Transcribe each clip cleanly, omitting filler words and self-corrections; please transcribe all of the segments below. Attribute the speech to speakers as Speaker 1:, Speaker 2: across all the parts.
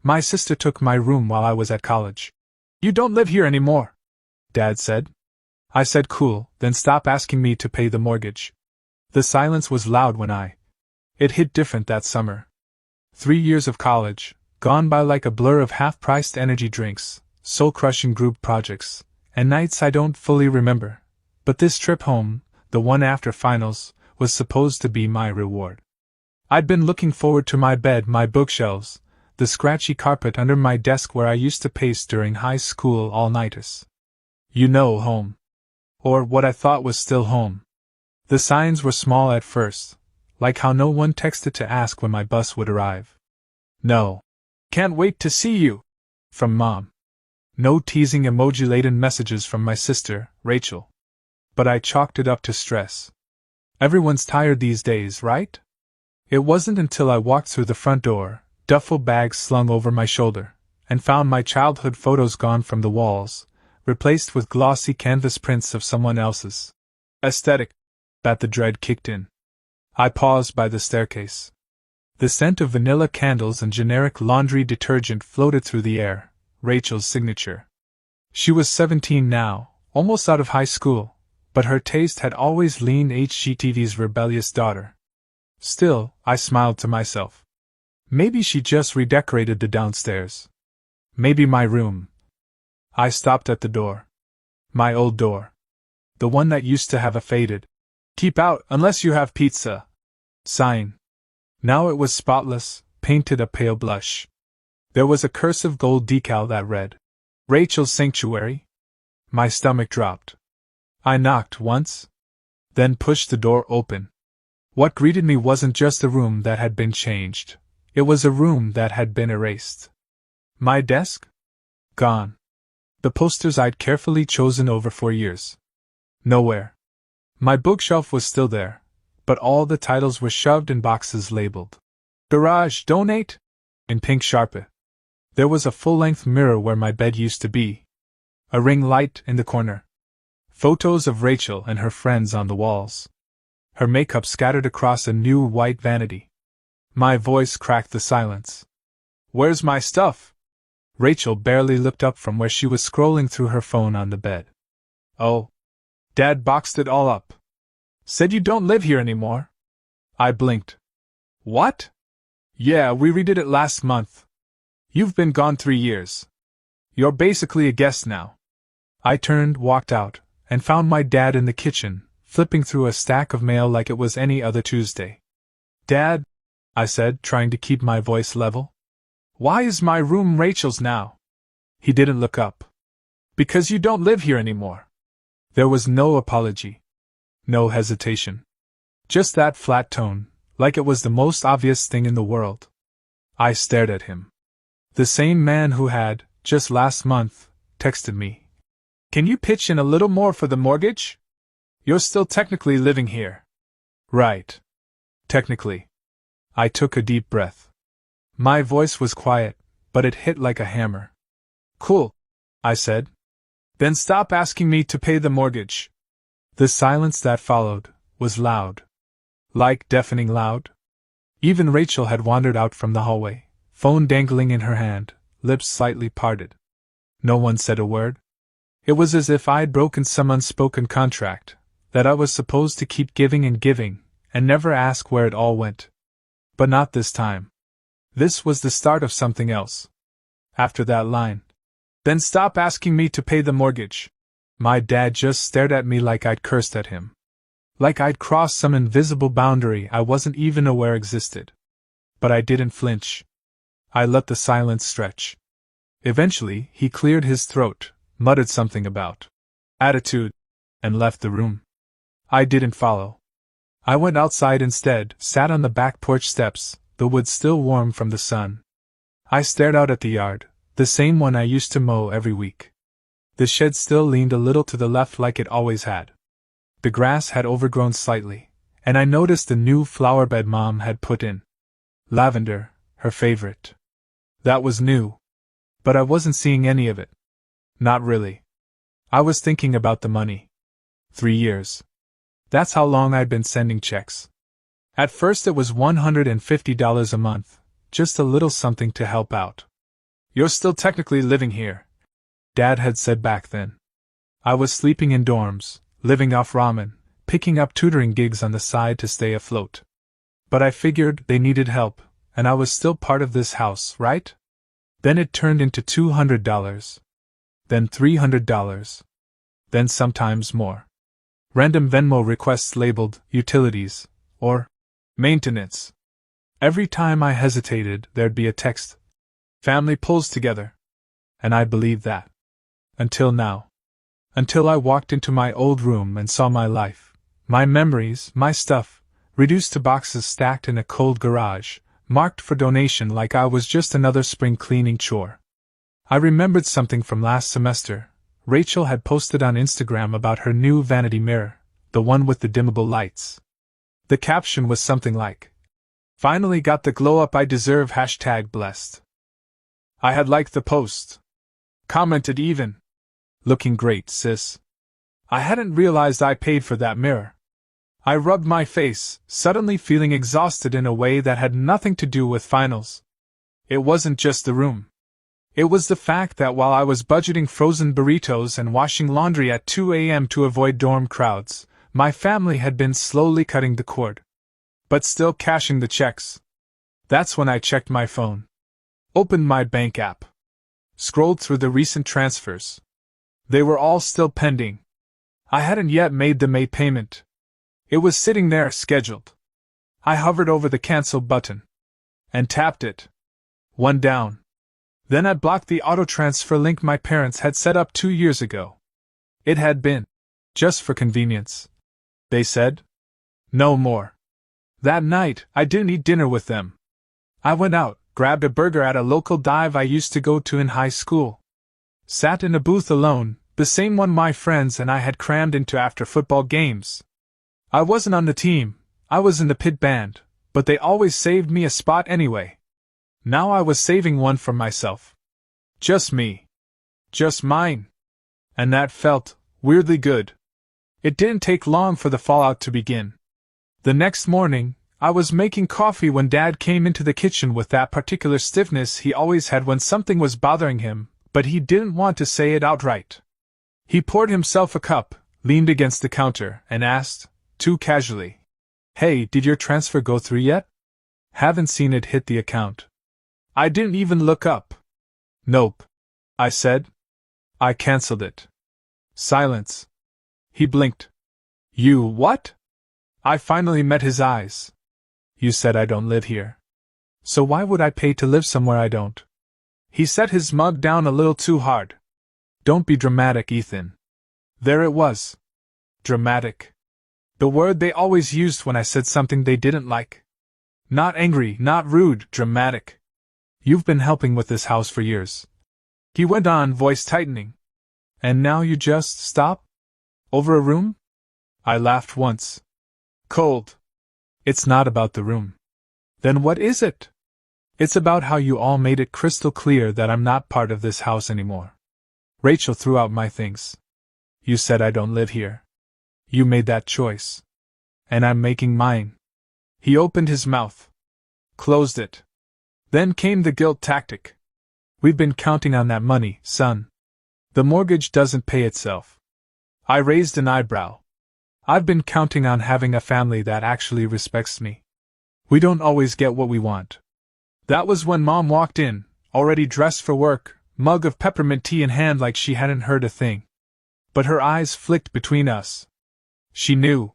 Speaker 1: My sister took my room while I was at college. You don't live here anymore, Dad said. I said cool, then stop asking me to pay the mortgage. The silence was loud when It hit different that summer. 3 years of college, gone by like a blur of half-priced energy drinks, soul-crushing group projects, and nights I don't fully remember. But this trip home, the one after finals, was supposed to be my reward. I'd been looking forward to my bed, my bookshelves, the scratchy carpet under my desk where I used to pace during high school all-nighters. Home. Or what I thought was still home. The signs were small at first, like how no one texted to ask when my bus would arrive. No. Can't wait to see you. From Mom. No teasing emoji-laden messages from my sister, Rachel. But I chalked it up to stress. Everyone's tired these days, right? It wasn't until I walked through the front door, duffel bags slung over my shoulder, and found my childhood photos gone from the walls, replaced with glossy canvas prints of someone else's aesthetic, that the dread kicked in. I paused by the staircase. The scent of vanilla candles and generic laundry detergent floated through the air, Rachel's signature. She was 17 now, almost out of high school, but her taste had always leaned HGTV's rebellious daughter. Still, I smiled to myself. Maybe she just redecorated the downstairs. Maybe my room. I stopped at the door. My old door. The one that used to have a faded, "Keep out unless you have pizza" sign. Now it was spotless, painted a pale blush. There was a cursive gold decal that read, "Rachel's Sanctuary." My stomach dropped. I knocked once, then pushed the door open. What greeted me wasn't just a room that had been changed, it was a room that had been erased. My desk? Gone. The posters I'd carefully chosen over 4 years. Nowhere. My bookshelf was still there, but all the titles were shoved in boxes labeled "Garage Donate" in pink Sharpie. There was a full-length mirror where my bed used to be. A ring light in the corner. Photos of Rachel and her friends on the walls. Her makeup scattered across a new white vanity. My voice cracked the silence. "Where's my stuff?" Rachel barely looked up from where she was scrolling through her phone on the bed. "Oh. Dad boxed it all up. Said you don't live here anymore." I blinked. "What?" "Yeah, we redid it last month. You've been gone 3 years. You're basically a guest now." I turned, walked out, and found my dad in the kitchen, flipping through a stack of mail like it was any other Tuesday. "Dad," I said, trying to keep my voice level, "why is my room Rachel's now?" He didn't look up. "Because you don't live here anymore." There was no apology. No hesitation. Just that flat tone, like it was the most obvious thing in the world. I stared at him. The same man who had, just last month, texted me, "Can you pitch in a little more for the mortgage? You're still technically living here." Right. Technically. I took a deep breath. My voice was quiet, but it hit like a hammer. "Cool," I said. "Then stop asking me to pay the mortgage." The silence that followed was loud. Like deafening loud. Even Rachel had wandered out from the hallway, phone dangling in her hand, lips slightly parted. No one said a word. It was as if I'd broken some unspoken contract, that I was supposed to keep giving and never ask where it all went. But not this time. This was the start of something else. After that line, "Then stop asking me to pay the mortgage," my dad just stared at me like I'd cursed at him. Like I'd crossed some invisible boundary I wasn't even aware existed. But I didn't flinch. I let the silence stretch. Eventually, he cleared his throat, muttered something about attitude, and left the room. I didn't follow. I went outside instead, sat on the back porch steps, the wood still warm from the sun. I stared out at the yard, the same one I used to mow every week. The shed still leaned a little to the left like it always had. The grass had overgrown slightly, and I noticed the new flower bed Mom had put in. Lavender, her favorite. That was new. But I wasn't seeing any of it. Not really. I was thinking about the money. 3 years. That's how long I'd been sending checks. At first it was $150 a month, just a little something to help out. You're still technically living here, Dad had said back then. I was sleeping in dorms, living off ramen, picking up tutoring gigs on the side to stay afloat. But I figured they needed help, and I was still part of this house, right? Then it turned into $200. Then $300. Then sometimes more. Random Venmo requests labeled utilities or maintenance. Every time I hesitated, there'd be a text. Family pulls together. And I believed that. Until now. Until I walked into my old room and saw my life, my memories, my stuff, reduced to boxes stacked in a cold garage, marked for donation like I was just another spring cleaning chore. I remembered something from last semester. Rachel had posted on Instagram about her new vanity mirror, the one with the dimmable lights. The caption was something like, "Finally got the glow up I deserve #blessed." I had liked the post. Commented even, "Looking great, sis." I hadn't realized I paid for that mirror. I rubbed my face, suddenly feeling exhausted in a way that had nothing to do with finals. It wasn't just the room. It was the fact that while I was budgeting frozen burritos and washing laundry at 2 a.m. to avoid dorm crowds, my family had been slowly cutting the cord. But still cashing the checks. That's when I checked my phone. Opened my bank app. Scrolled through the recent transfers. They were all still pending. I hadn't yet made the May payment. It was sitting there, scheduled. I hovered over the cancel button. And tapped it. One down. Then I blocked the auto-transfer link my parents had set up 2 years ago. It had been just for convenience, they said. No more. That night, I didn't eat dinner with them. I went out, grabbed a burger at a local dive I used to go to in high school. Sat in a booth alone, the same one my friends and I had crammed into after football games. I wasn't on the team, I was in the pit band, but they always saved me a spot anyway. Now I was saving one for myself. Just me. Just mine. And that felt weirdly good. It didn't take long for the fallout to begin. The next morning, I was making coffee when Dad came into the kitchen with that particular stiffness he always had when something was bothering him, but he didn't want to say it outright. He poured himself a cup, leaned against the counter, and asked, too casually, "Hey, did your transfer go through yet?" "Haven't seen it hit the account." I didn't even look up. "Nope," I said. "I cancelled it." Silence. He blinked. "You what?" I finally met his eyes. "You said I don't live here. So why would I pay to live somewhere I don't?" He set his mug down a little too hard. "Don't be dramatic, Ethan." There it was. Dramatic. The word they always used when I said something they didn't like. Not angry, not rude, dramatic. "You've been helping with this house for years," he went on, voice tightening. "And now you just stop? Over a room?" I laughed once. Cold. "It's not about the room." "Then what is it?" "It's about how you all made it crystal clear that I'm not part of this house anymore. Rachel threw out my things. You said I don't live here. You made that choice. And I'm making mine." He opened his mouth. Closed it. Then came the guilt tactic. "We've been counting on that money, son. The mortgage doesn't pay itself." I raised an eyebrow. "I've been counting on having a family that actually respects me. We don't always get what we want." That was when Mom walked in, already dressed for work, mug of peppermint tea in hand like she hadn't heard a thing. But her eyes flicked between us. She knew.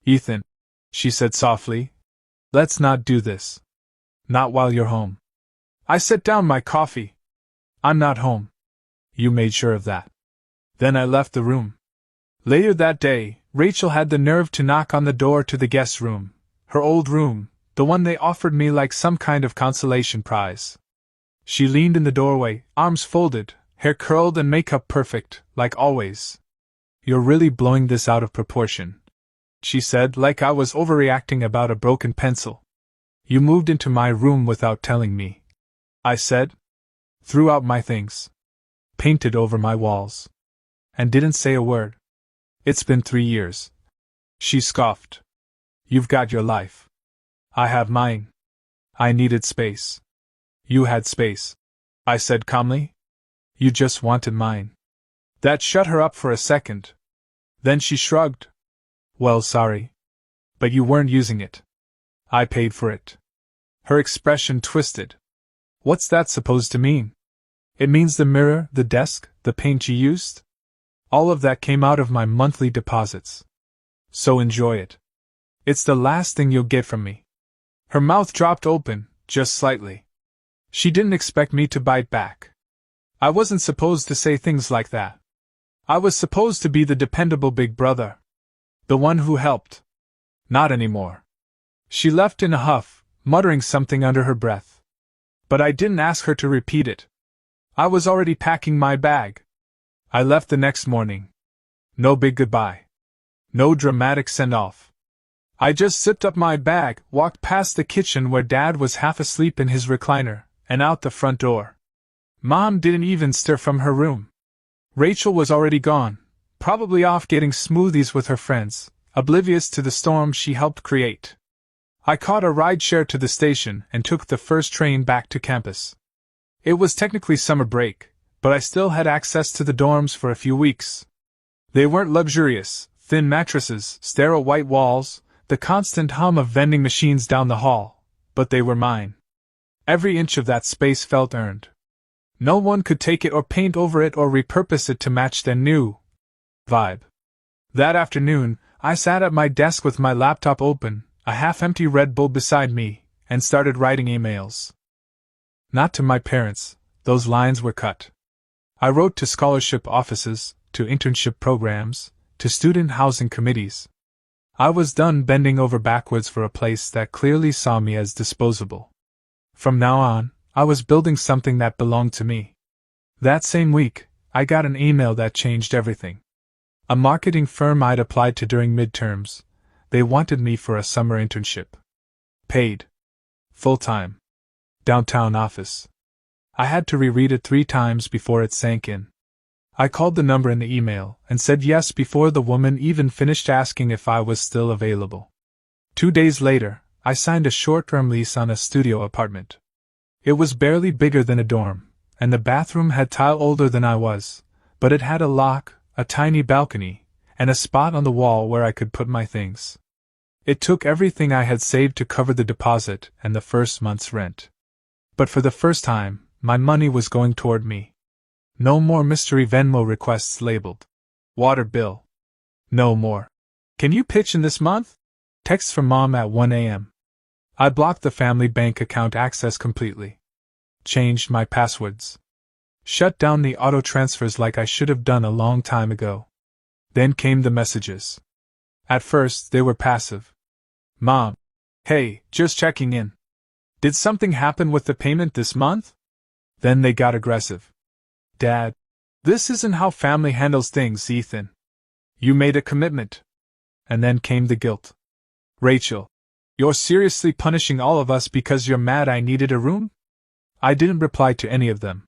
Speaker 1: "Ethan," she said softly, "let's not do this. Not while you're home." I set down my coffee. "I'm not home." "You made sure of that." Then I left the room. Later that day, Rachel had the nerve to knock on the door to the guest room, her old room, the one they offered me like some kind of consolation prize. She leaned in the doorway, arms folded, hair curled and makeup perfect, like always. "You're really blowing this out of proportion," she said, like I was overreacting about a broken pencil. "You moved into my room without telling me," I said. "Threw out my things. Painted over my walls. And didn't say a word. It's been 3 years." She scoffed. "You've got your life. I have mine. I needed space. You had space." I said calmly. You just wanted mine. That shut her up for a second. Then she shrugged. Well, sorry. But you weren't using it. I paid for it. Her expression twisted. What's that supposed to mean? It means the mirror, the desk, the paint you used? All of that came out of my monthly deposits. So enjoy it. It's the last thing you'll get from me. Her mouth dropped open, just slightly. She didn't expect me to bite back. I wasn't supposed to say things like that. I was supposed to be the dependable big brother. The one who helped. Not anymore. She left in a huff, muttering something under her breath. But I didn't ask her to repeat it. I was already packing my bag. I left the next morning. No big goodbye. No dramatic send-off. I just zipped up my bag, walked past the kitchen where Dad was half asleep in his recliner, and out the front door. Mom didn't even stir from her room. Rachel was already gone, probably off getting smoothies with her friends, oblivious to the storm she helped create. I caught a rideshare to the station and took the first train back to campus. It was technically summer break, but I still had access to the dorms for a few weeks. They weren't luxurious, thin mattresses, sterile white walls, the constant hum of vending machines down the hall, but they were mine. Every inch of that space felt earned. No one could take it or paint over it or repurpose it to match their new vibe. That afternoon, I sat at my desk with my laptop open, a half-empty Red Bull beside me, and started writing emails. Not to my parents, those lines were cut. I wrote to scholarship offices, to internship programs, to student housing committees. I was done bending over backwards for a place that clearly saw me as disposable. From now on, I was building something that belonged to me. That same week, I got an email that changed everything. A marketing firm I'd applied to during midterms. They wanted me for a summer internship. Paid. Full-time. Downtown office. I had to reread it 3 times before it sank in. I called the number in the email and said yes before the woman even finished asking if I was still available. 2 days later, I signed a short-term lease on a studio apartment. It was barely bigger than a dorm, and the bathroom had tile older than I was, but it had a lock, a tiny balcony, and a spot on the wall where I could put my things. It took everything I had saved to cover the deposit and the first month's rent. But for the first time, my money was going toward me. No more mystery Venmo requests labeled water bill. No more. Can you pitch in this month? Texts from Mom at 1 a.m. I blocked the family bank account access completely. Changed my passwords. Shut down the auto transfers like I should have done a long time ago. Then came the messages. At first, they were passive. Mom. Hey, just checking in. Did something happen with the payment this month? Then they got aggressive. Dad. This isn't how family handles things, Ethan. You made a commitment. And then came the guilt. Rachel. You're seriously punishing all of us because you're mad I needed a room? I didn't reply to any of them.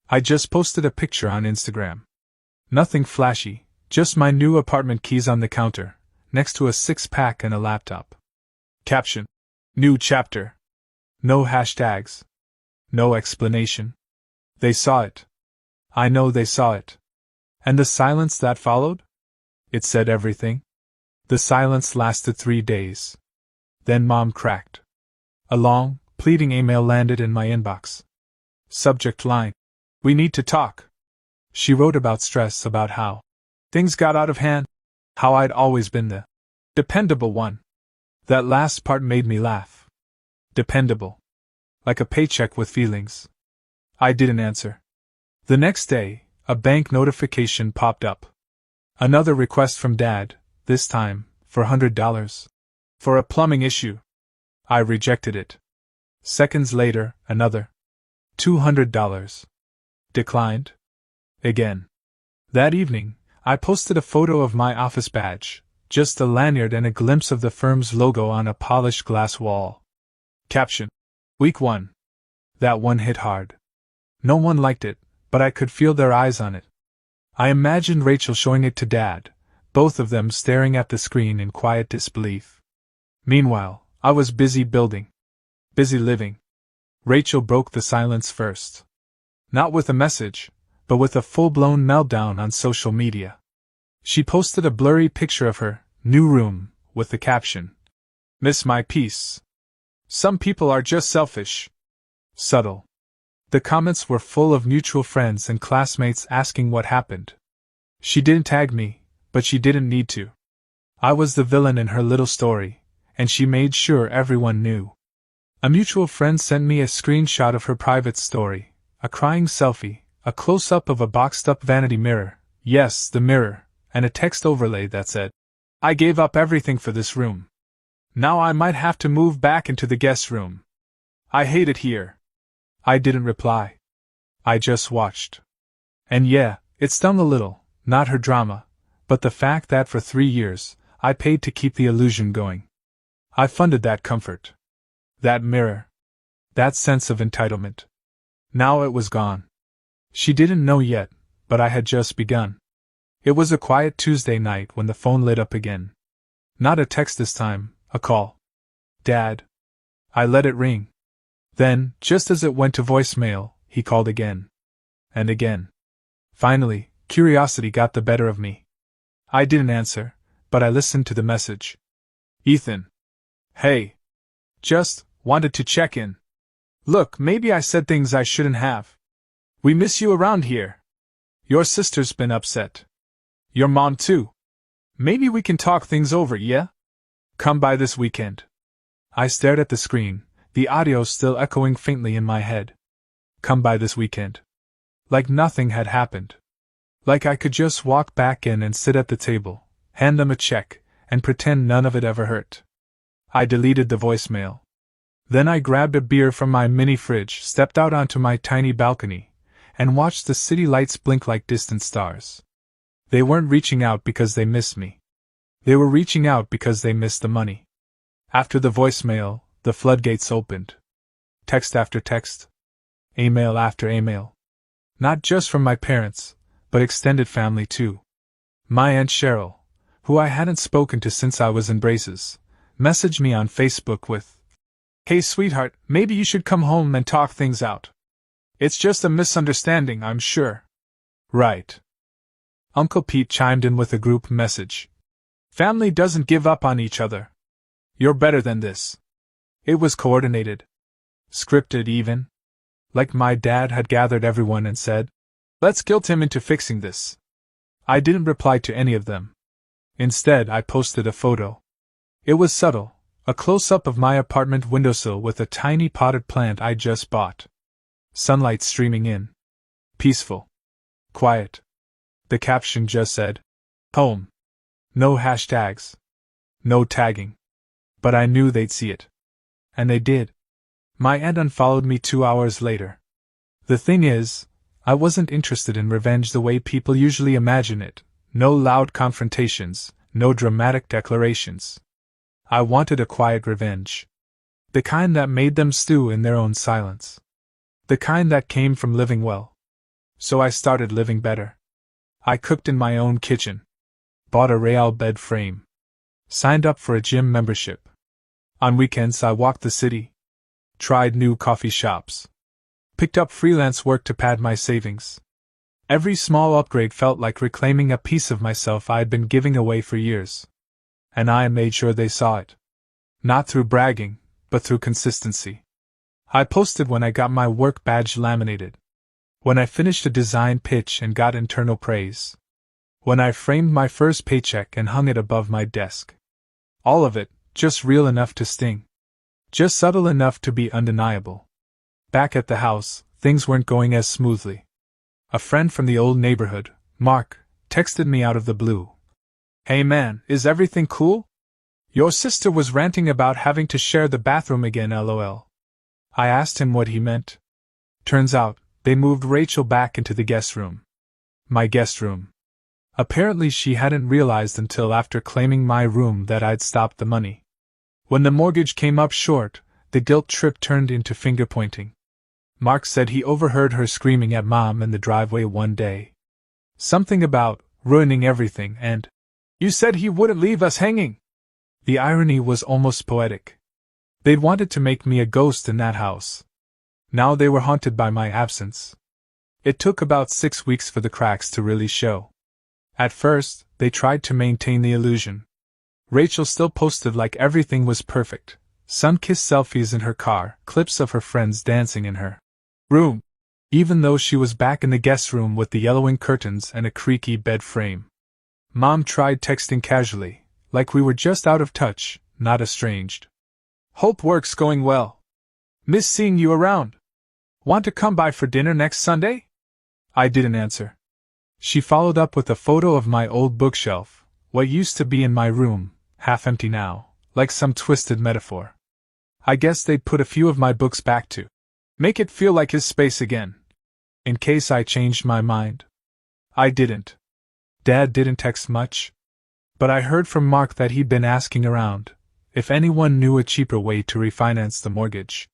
Speaker 1: I just posted a picture on Instagram. Nothing flashy, just my new apartment keys on the counter, next to a 6-pack and a laptop. Caption. New chapter. No hashtags. No explanation. They saw it. I know they saw it. And the silence that followed? It said everything. The silence lasted 3 days. Then Mom cracked. A long, pleading email landed in my inbox. Subject line. We need to talk. She wrote about stress, about how things got out of hand, how I'd always been the dependable one. That last part made me laugh. Dependable. Like a paycheck with feelings. I didn't answer. The next day, a bank notification popped up. Another request from Dad, this time, for $100. For a plumbing issue. I rejected it. Seconds later, another. $200. Declined. Again. That evening, I posted a photo of my office badge, just a lanyard and a glimpse of the firm's logo on a polished glass wall. Caption. Week 1. That one hit hard. No one liked it, but I could feel their eyes on it. I imagined Rachel showing it to Dad, both of them staring at the screen in quiet disbelief. Meanwhile, I was busy building. Busy living. Rachel broke the silence first. Not with a message, but with a full-blown meltdown on social media. She posted a blurry picture of her new room, with the caption, "Miss my peace. Some people are just selfish." Subtle. The comments were full of mutual friends and classmates asking what happened. She didn't tag me, but she didn't need to. I was the villain in her little story, and she made sure everyone knew. A mutual friend sent me a screenshot of her private story, a crying selfie, a close-up of a boxed-up vanity mirror, yes, the mirror, and a text overlay that said, "I gave up everything for this room. Now I might have to move back into the guest room. I hate it here." I didn't reply. I just watched. And yeah, it stung a little, not her drama, but the fact that for 3 years, I paid to keep the illusion going. I funded that comfort. That mirror. That sense of entitlement. Now it was gone. She didn't know yet, but I had just begun. It was a quiet Tuesday night when the phone lit up again. Not a text this time, a call. "Dad." I let it ring. Then, just as it went to voicemail, he called again. And again. Finally, curiosity got the better of me. I didn't answer, but I listened to the message. "Ethan. Hey. Just wanted to check in. Look, maybe I said things I shouldn't have. We miss you around here. Your sister's been upset. Your mom too. Maybe we can talk things over, yeah? Come by this weekend." I stared at the screen, the audio still echoing faintly in my head. Come by this weekend. Like nothing had happened. Like I could just walk back in and sit at the table, hand them a check, and pretend none of it ever hurt. I deleted the voicemail. Then I grabbed a beer from my mini fridge, stepped out onto my tiny balcony, and watched the city lights blink like distant stars. They weren't reaching out because they missed me. They were reaching out because they missed the money. After the voicemail, the floodgates opened. Text after text. Email after email. Not just from my parents, but extended family too. My Aunt Cheryl, who I hadn't spoken to since I was in braces, messaged me on Facebook with, "Hey sweetheart, maybe you should come home and talk things out. It's just a misunderstanding, I'm sure." Right. Uncle Pete chimed in with a group message. "Family doesn't give up on each other. You're better than this." It was coordinated. Scripted even. Like my dad had gathered everyone and said, "Let's guilt him into fixing this." I didn't reply to any of them. Instead, I posted a photo. It was subtle, a close-up of my apartment windowsill with a tiny potted plant I just bought. Sunlight streaming in. Peaceful. Quiet. The caption just said, "Home." No hashtags. No tagging. But I knew they'd see it. And they did. My aunt unfollowed me 2 hours later. The thing is, I wasn't interested in revenge the way people usually imagine it. No loud confrontations, no dramatic declarations. I wanted a quiet revenge. The kind that made them stew in their own silence. The kind that came from living well. So I started living better. I cooked in my own kitchen. Bought a Real bed frame. Signed up for a gym membership. On weekends I walked the city. Tried new coffee shops. Picked up freelance work to pad my savings. Every small upgrade felt like reclaiming a piece of myself I had been giving away for years. And I made sure they saw it. Not through bragging, but through consistency. I posted when I got my work badge laminated. When I finished a design pitch and got internal praise. When I framed my first paycheck and hung it above my desk. All of it, just real enough to sting. Just subtle enough to be undeniable. Back at the house, things weren't going as smoothly. A friend from the old neighborhood, Mark, texted me out of the blue. "Hey man, is everything cool? Your sister was ranting about having to share the bathroom again, lol." I asked him what he meant. Turns out, they moved Rachel back into the guest room. My guest room. Apparently she hadn't realized until after claiming my room that I'd stopped the money. When the mortgage came up short, the guilt trip turned into finger-pointing. Mark said he overheard her screaming at Mom in the driveway one day. Something about ruining everything and, "You said he wouldn't leave us hanging." The irony was almost poetic. They'd wanted to make me a ghost in that house. Now they were haunted by my absence. It took about 6 weeks for the cracks to really show. At first, they tried to maintain the illusion. Rachel still posted like everything was perfect. Sun-kissed selfies in her car, clips of her friends dancing in her room, even though she was back in the guest room with the yellowing curtains and a creaky bed frame. Mom tried texting casually, like we were just out of touch, not estranged. "Hope work's going well. Miss seeing you around. Want to come by for dinner next Sunday?" I didn't answer. She followed up with a photo of my old bookshelf, what used to be in my room, half empty now, like some twisted metaphor. I guess they'd put a few of my books back to make it feel like his space again, in case I changed my mind. I didn't. Dad didn't text much. But I heard from Mark that he'd been asking around if anyone knew a cheaper way to refinance the mortgage.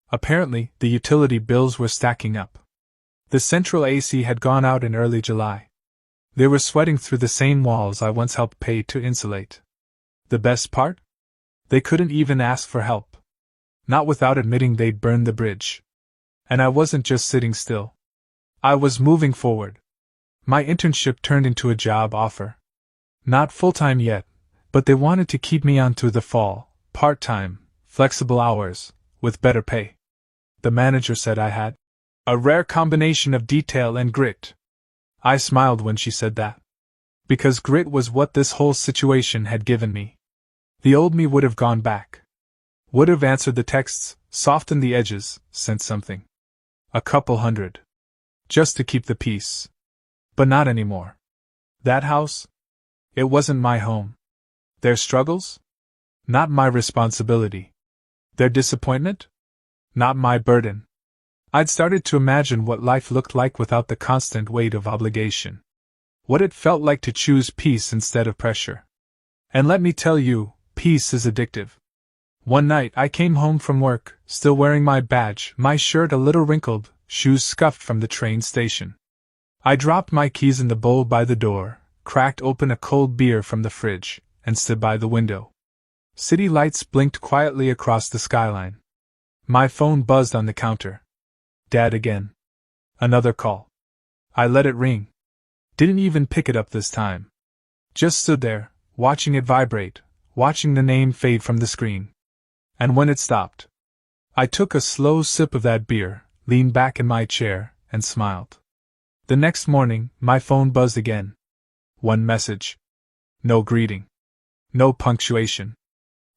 Speaker 1: Apparently, the utility bills were stacking up. The central AC had gone out in early July. They were sweating through the same walls I once helped pay to insulate. The best part? They couldn't even ask for help. Not without admitting they'd burned the bridge. And I wasn't just sitting still. I was moving forward. My internship turned into a job offer. Not full-time yet, but they wanted to keep me on through the fall, part-time, flexible hours, with better pay. The manager said I had a rare combination of detail and grit. I smiled when she said that. Because grit was what this whole situation had given me. The old me would have gone back. Would have answered the texts, softened the edges, sent something. A couple hundred. Just to keep the peace. But not anymore. That house? It wasn't my home. Their struggles? Not my responsibility. Their disappointment? Not my burden. I'd started to imagine what life looked like without the constant weight of obligation. What it felt like to choose peace instead of pressure. And let me tell you, peace is addictive. One night I came home from work, still wearing my badge, my shirt a little wrinkled, shoes scuffed from the train station. I dropped my keys in the bowl by the door, cracked open a cold beer from the fridge, and stood by the window. City lights blinked quietly across the skyline. My phone buzzed on the counter. Dad again. Another call. I let it ring. Didn't even pick it up this time. Just stood there, watching it vibrate, watching the name fade from the screen. And when it stopped, I took a slow sip of that beer, leaned back in my chair, and smiled. The next morning, my phone buzzed again. One message. No greeting. No punctuation.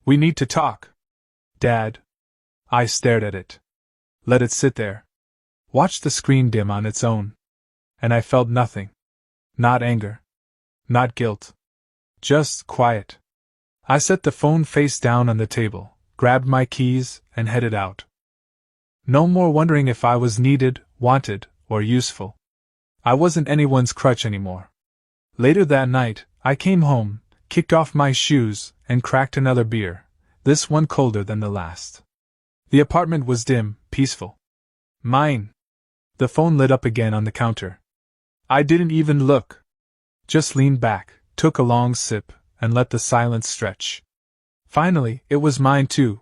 Speaker 1: "We need to talk." "Dad." I stared at it. Let it sit there. Watched the screen dim on its own. And I felt nothing. Not anger. Not guilt. Just quiet. I set the phone face down on the table, grabbed my keys, and headed out. No more wondering if I was needed, wanted, or useful. I wasn't anyone's crutch anymore. Later that night, I came home, kicked off my shoes, and cracked another beer, this one colder than the last. The apartment was dim, peaceful. Mine. The phone lit up again on the counter. I didn't even look. Just leaned back, took a long sip, and let the silence stretch. Finally, it was mine too,